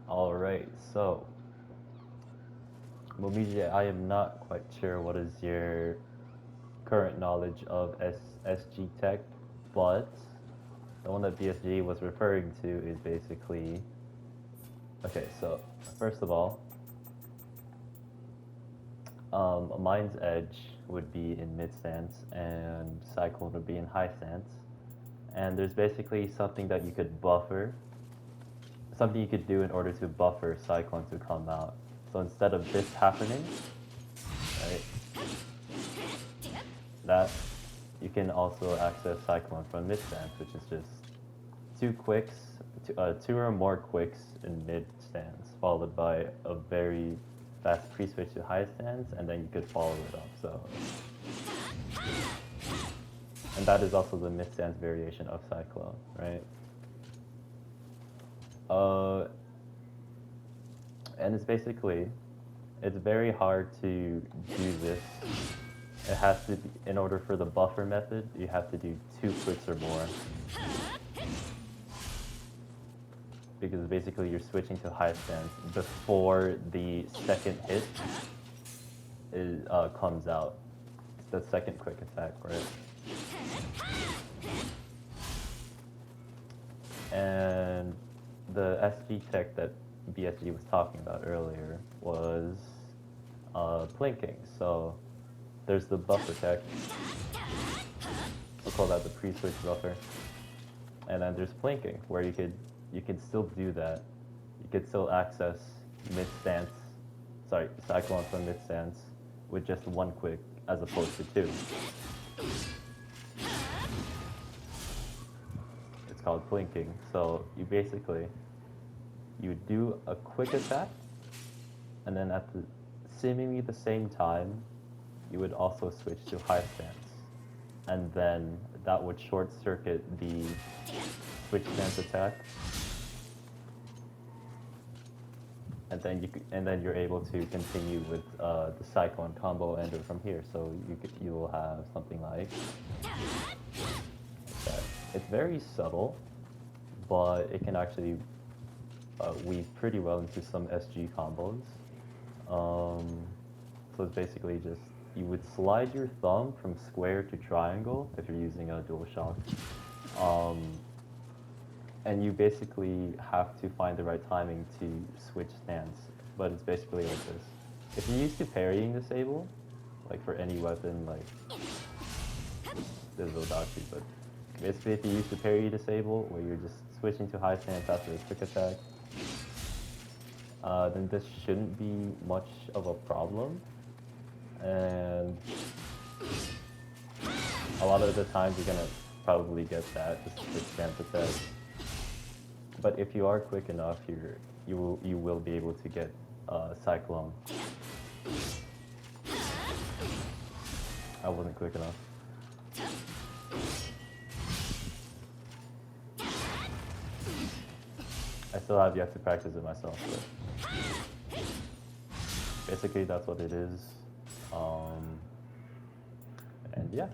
Alright, so Momiji, I am not quite sure what is your current knowledge of SG tech, but the one that BSG was referring to is basically okay. So first of all, a Mind's Edge would be in mid stance, and Cyclone would be in high stance. And there's basically something that you could buffer, something you could do in order to buffer Cyclone to come out. So instead of this happening, right, that you can also access Cyclone from mid stance, which is just two or more quicks in mid stance, followed by a very fast pre-switch to high stance, and then you could follow it up. So, and that is also the mid stance variation of Cyclone, right? And it's basically, it's very hard to do this. It has to be, in order for the buffer method, you have to do 2 quicks or more. Because basically you're switching to high stance before the second hit comes out. It's the second quick attack, right? And the SG tech that BSG was talking about earlier was plinking. So there's the buffer tech. We'll call that the pre-switch buffer. And then there's plinking, where you could still do that. You could still access mid stance, sorry, Cyclone from mid stance with just 1 quick as opposed to 2. It's called plinking. So you basically, you do a quick attack, and then at the seemingly the same time, you would also switch to high stance. And then that would short circuit the switch stance attack. And then you're able to continue with the Cyclone combo ender from here. So you will have something like that. It's very subtle, but it can actually weave pretty well into some SG combos. So it's basically just, you would slide your thumb from square to triangle if you're using a DualShock. And you basically have to find the right timing to switch stance. But it's basically like this. If you're used to parrying disable, like for any weapon, like there's no Dachi, but basically if you're used to parry disable, where you're just switching to high stance after a quick attack, then this shouldn't be much of a problem. And a lot of the times you're gonna probably get that, just a quick stance attack. But if you are quick enough, you will be able to get Cyclone. I wasn't quick enough. I still have yet to practice it myself, but basically that's what it is. And yeah.